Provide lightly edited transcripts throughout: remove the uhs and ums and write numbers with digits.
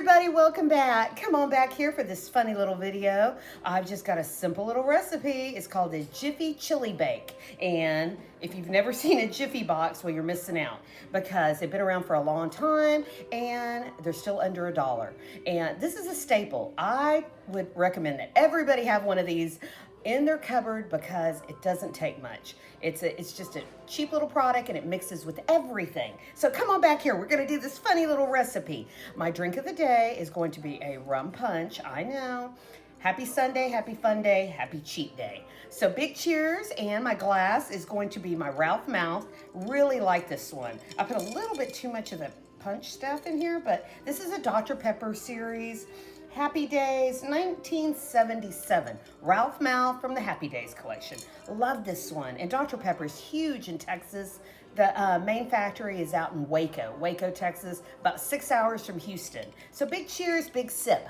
everybody, welcome back. Come on back here for this funny little video. I've just got a simple little recipe. It's called a Jiffy chili bake. And if you've never seen a Jiffy box, well, you're missing out because they've been around for a long time and they're still under $1. And this is a staple. I would recommend that everybody have one of these in their cupboard because it doesn't take much. It's just a cheap little product and it mixes with everything. So come on back here. We're going to do this funny little recipe. My drink of the day is going to be a rum punch. I know. Happy Sunday, happy fun day, happy cheat day. So big cheers, and my glass is going to be my Ralph Mouth. Really like this one. I put a little bit too much of the punch stuff in here, but this is a Dr. Pepper series. Happy Days, 1977. Ralph Mouth from the Happy Days collection. Love this one. And Dr. Pepper is huge in Texas. The main factory is out in Waco, Texas, about 6 hours from Houston. So big cheers, big sip.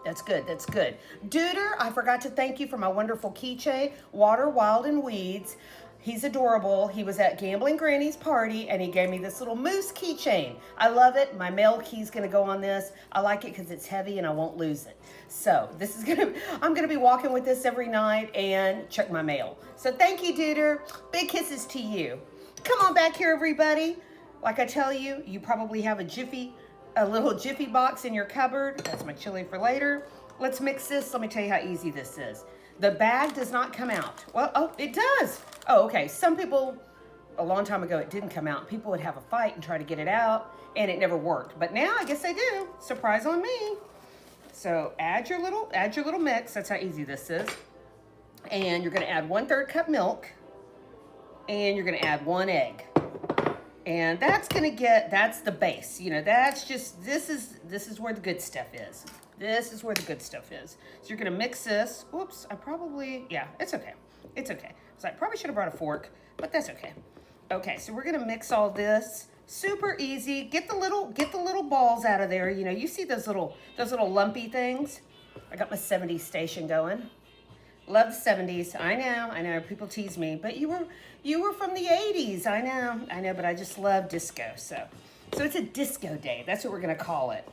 That's good, that's good. Duder, I forgot to thank you for my wonderful keychain, Water, Wild, and Weeds. He's adorable. He was at Gambling Granny's party and he gave me this little moose keychain. I love it. My mail key's gonna go on this. I like it because it's heavy and I won't lose it. So I'm gonna be walking with this every night and check my mail. So thank you, Duder. Big kisses to you. Come on back here, everybody. Like I tell you, you probably have a little Jiffy box in your cupboard. That's my chili for later. Let's mix this. Let me tell you how easy this is. The bag does not come out. Well, oh, it does. Oh, okay. Some people, a long time ago, it didn't come out. People would have a fight and try to get it out, and it never worked. But now I guess they do. Surprise on me. So add your little mix. That's how easy this is. And you're going to add 1/3 cup milk, and you're going to add 1 egg. And that's the base. You know, that's just, this is where the good stuff is. This is where the good stuff is. So you're gonna mix this. Whoops, yeah, it's okay. It's okay. So I probably should have brought a fork, but that's okay. Okay, so we're gonna mix all this. Super easy. Get the little balls out of there. You know, you see those little lumpy things. I got my 70s station going. Love the 70s. I know. People tease me, but you were from the 80s. I know, but I just love disco. So it's a disco day. That's what we're gonna call it.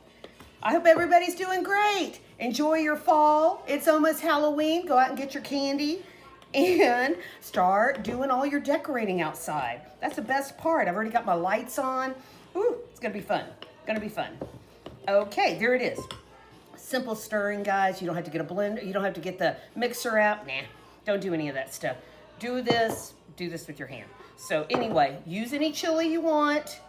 I hope everybody's doing great. Enjoy your fall. It's almost Halloween. Go out and get your candy and start doing all your decorating outside. That's the best part. I've already got my lights on. Ooh, it's gonna be fun. Okay, there it is. Simple stirring, guys. You don't have to get a blender. You don't have to get the mixer out. Nah, don't do any of that stuff. Do this with your hand. So anyway, use any chili you want.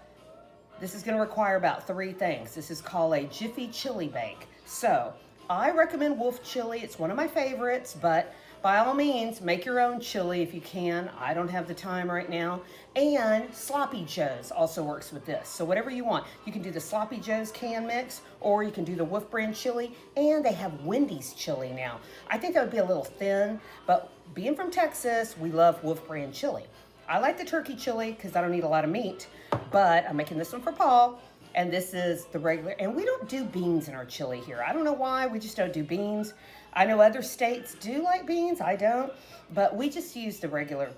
This is going to require about 3 things. This is called a Jiffy chili bake. So I recommend Wolf chili. It's one of my favorites, but by all means, make your own chili if you can. I don't have the time right now. And Sloppy Joe's also works with this. So whatever you want. You can do the Sloppy Joe's can mix, or you can do the Wolf brand chili, and they have Wendy's chili now. I think that would be a little thin, but being from Texas, we love Wolf brand chili. I like the turkey chili because I don't eat a lot of meat, but I'm making this one for Paul, and this is the regular, and we don't do beans in our chili here. I don't know why, we just don't do beans. I know other states do like beans, I don't, but we just use the regular,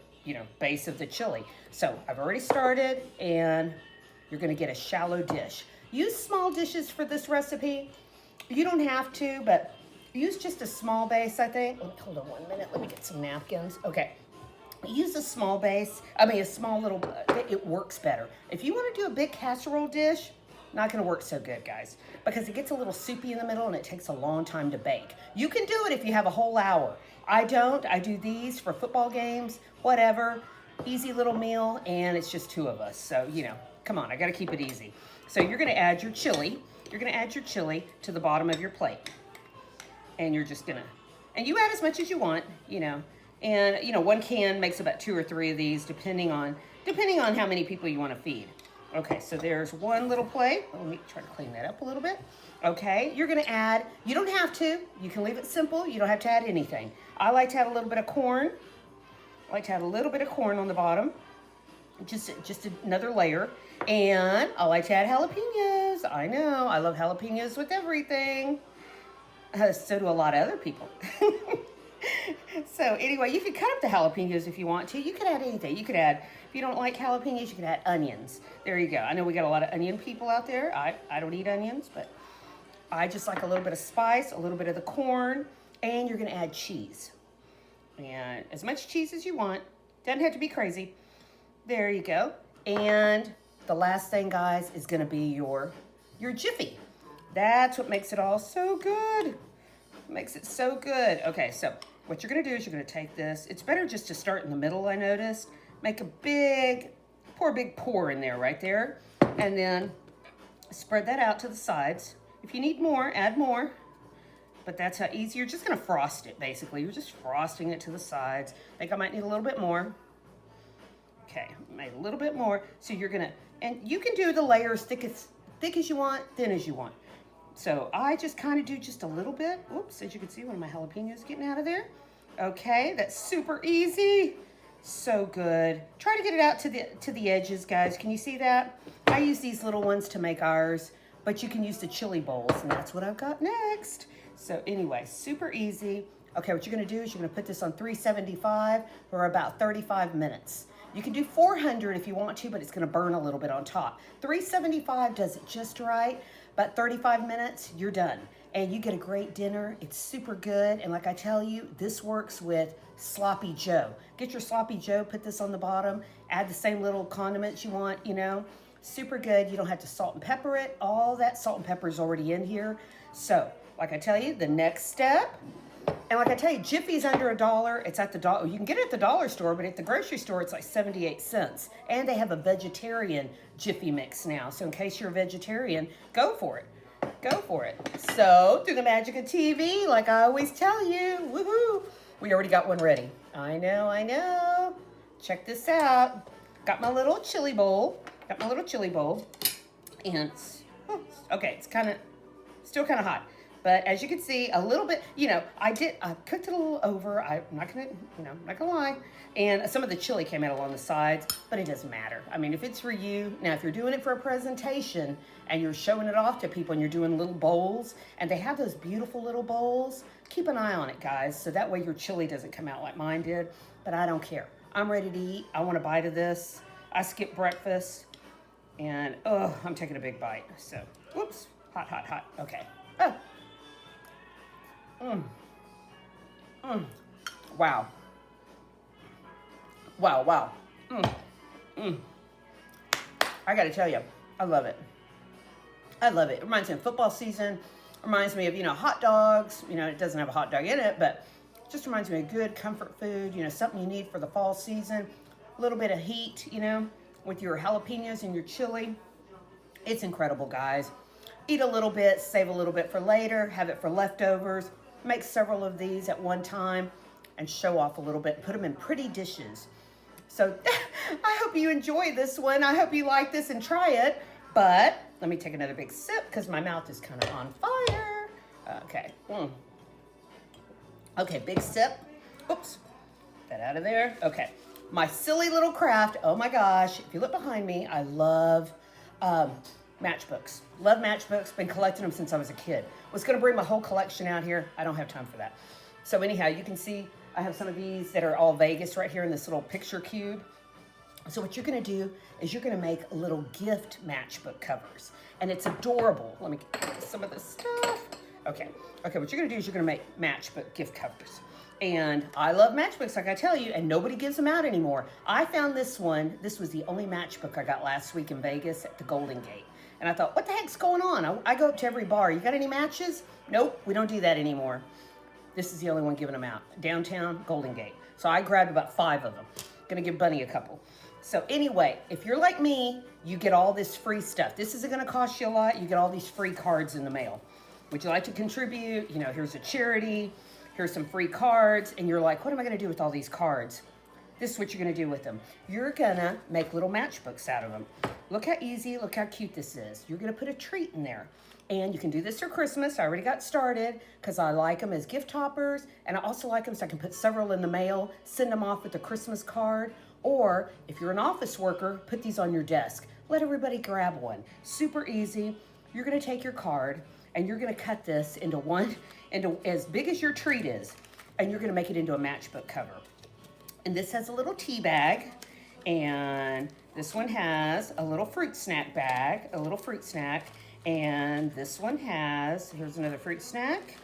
base of the chili. So I've already started, and you're gonna get a shallow dish. Use small dishes for this recipe. You don't have to, but use just a small base, I think. Hold on 1 minute, let me get some napkins. Okay. Use a small little, it works better. If you want to do a big casserole dish, not going to work so good, guys, because it gets a little soupy in the middle and it takes a long time to bake. You can do it if you have a whole hour. I don't. I do these for football games, whatever. Easy little meal, and it's just 2 of us. So, come on, I got to keep it easy. So you're going to add your chili. You're going to add your chili to the bottom of your plate. And you're just going to, and you add as much as you want, And 1 can makes about 2 or 3 of these, depending on how many people you want to feed. Okay, so there's 1 little plate. Let me try to clean that up a little bit. Okay, you're gonna add, you don't have to, you can leave it simple, you don't have to add anything. I like to add a little bit of corn. I like to add a little bit of corn on the bottom, just another layer. And I like to add jalapeños. I know, I love jalapeños with everything. So do a lot of other people. So anyway, you could cut up the jalapenos if you want to. You could add anything. You could add, if you don't like jalapenos, you could add onions. There you go. I know we got a lot of onion people out there. I don't eat onions, but I just like a little bit of spice, a little bit of the corn, and you're gonna add cheese. And as much cheese as you want. Doesn't have to be crazy. There you go. And the last thing, guys, is gonna be your Jiffy. That's what makes it all so good. Makes it so good. Okay, so what you're gonna do is you're gonna take this. It's better just to start in the middle, I noticed. Make a big pour in there, right there. And then spread that out to the sides. If you need more, add more. But that's how easy. You're just gonna frost it, basically. You're just frosting it to the sides. I think I might need a little bit more. Okay, made a little bit more. So you're gonna, and you can do the layers thick as you want, thin as you want. So I just kind of do just a little bit. Oops, as you can see, one of my jalapenos getting out of there. Okay, that's super easy. So good. Try to get it out to the edges, guys. Can you see that? I use these little ones to make ours, but you can use the chili bowls, and that's what I've got next. So anyway, super easy. Okay, what you're gonna do is you're gonna put this on 375 for about 35 minutes. You can do 400 if you want to, but it's gonna burn a little bit on top. 375 does it just right. About 35 minutes, you're done. And you get a great dinner. It's super good. And like I tell you, this works with Sloppy Joe. Get your Sloppy Joe, put this on the bottom, add the same little condiments you want, you know. Super good. You don't have to salt and pepper it. All that salt and pepper is already in here. So, like I tell you, the next step, and like I tell you, Jiffy's under $1. It's at the dollar. You can get it at the dollar store, but at the grocery store, it's like 78 cents. And they have a vegetarian Jiffy mix now. So in case you're a vegetarian, go for it. Go for it. So through the magic of TV, like I always tell you, woohoo, we already got one ready. I know. Check this out. Got my little chili bowl. And okay, it's still kind of hot. But as you can see, a little bit, you know, I cooked it a little over. I'm not gonna lie. And some of the chili came out along the sides, but it doesn't matter. I mean, if it's for you, now if you're doing it for a presentation and you're showing it off to people and you're doing little bowls, and they have those beautiful little bowls, keep an eye on it, guys, so that way your chili doesn't come out like mine did. But I don't care. I'm ready to eat. I want a bite of this. I skipped breakfast, and I'm taking a big bite. So, whoops, hot. Okay. Oh. Wow. I gotta tell you, I love it. It reminds me of football season. Reminds me of, hot dogs. It doesn't have a hot dog in it, but it just reminds me of good comfort food, something you need for the fall season. A little bit of heat, with your jalapenos and your chili. It's incredible, guys. Eat a little bit, save a little bit for later, have it for leftovers. Make several of these at one time and show off a little bit. Put them in pretty dishes. So I hope you enjoy this one. I hope you like this and try it. But let me take another big sip because my mouth is kind of on fire. Okay. Okay, big sip. Oops. Get that out of there. Okay. My silly little craft. Oh my gosh. If you look behind me, I love matchbooks. Love matchbooks. Been collecting them since I was a kid. Was going to bring my whole collection out here. I don't have time for that. So anyhow, you can see I have some of these that are all Vegas right here in this little picture cube. So what you're going to do is you're going to make little gift matchbook covers. And it's adorable. Let me get some of this stuff. Okay, what you're going to do is you're going to make matchbook gift covers. And I love matchbooks, like I tell you, and nobody gives them out anymore. I found this one. This was the only matchbook I got last week in Vegas at the Golden Gate. And I thought, what the heck's going on? I go up to every bar. You got any matches? Nope, we don't do that anymore. This is the only one giving them out. Downtown Golden Gate. So I grabbed about 5 of them. Gonna give Bunny a couple. So anyway, if you're like me, you get all this free stuff. This isn't gonna cost you a lot. You get all these free cards in the mail. Would you like to contribute? Here's a charity. Here's some free cards. And you're like, what am I gonna do with all these cards? This is what you're gonna do with them. You're gonna make little matchbooks out of them. Look how easy, look how cute this is. You're gonna put a treat in there. And you can do this for Christmas. I already got started because I like them as gift toppers. And I also like them so I can put several in the mail, send them off with a Christmas card. Or if you're an office worker, put these on your desk. Let everybody grab one. Super easy. You're gonna take your card and you're gonna cut this into as big as your treat is. and you're gonna make it into a matchbook cover. And this has a little tea bag, and this one has a little fruit snack bag, a little fruit snack, and this one has, here's another fruit snack.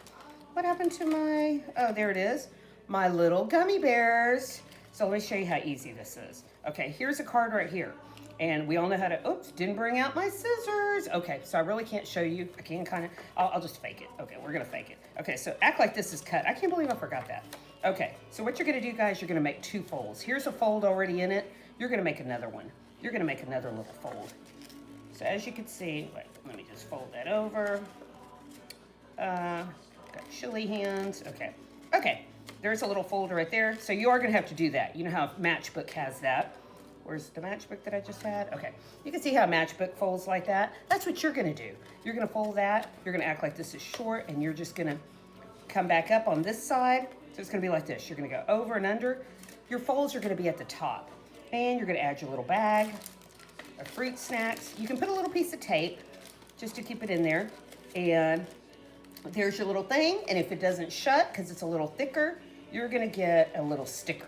What happened to my, oh, there it is, my little gummy bears. So let me show you how easy this is. Okay, here's a card right here. And we all know how to, oops, didn't bring out my scissors. Okay, so I really can't show you. I can kind of, I'll just fake it. Okay, we're gonna fake it. Okay, so act like this is cut. I can't believe I forgot that. Okay, so what you're gonna do, guys, you're gonna make 2 folds. Here's a fold already in it. You're gonna make another one. You're gonna make another little fold. So as you can see, wait, let me just fold that over. Got chili hands, okay. Okay, there's a little folder right there. So you are gonna have to do that. You know how Matchbook has that. Where's the matchbook that I just had? Okay, you can see how a matchbook folds like that. That's what you're gonna do. You're gonna fold that, you're gonna act like this is short, and you're just gonna come back up on this side. So it's gonna be like this. You're gonna go over and under. Your folds are gonna be at the top. And you're gonna add your little bag of fruit snacks. You can put a little piece of tape just to keep it in there. And there's your little thing. And if it doesn't shut, because it's a little thicker, you're gonna get a little sticker.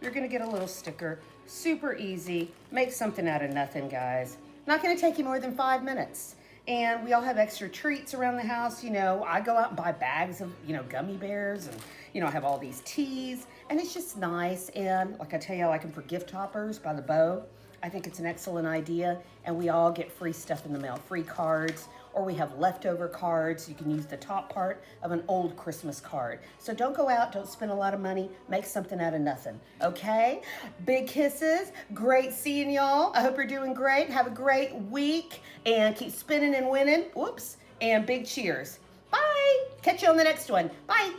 You're gonna get a little sticker. Super easy. Make something out of nothing, guys. Not gonna take you more than 5 minutes. And we all have extra treats around the house. You know, I go out and buy bags of, you know, gummy bears, and, you know, I have all these teas, and it's just nice. And like I tell you, I like them for gift toppers by the bow. I think it's an excellent idea, and we all get free stuff in the mail, free cards, or we have leftover cards. You can use the top part of an old Christmas card. So don't go out, don't spend a lot of money, make something out of nothing, okay? Big kisses, great seeing y'all. I hope you're doing great. Have a great week, and keep spinning and winning. Whoops, and big cheers. Bye, catch you on the next one. Bye.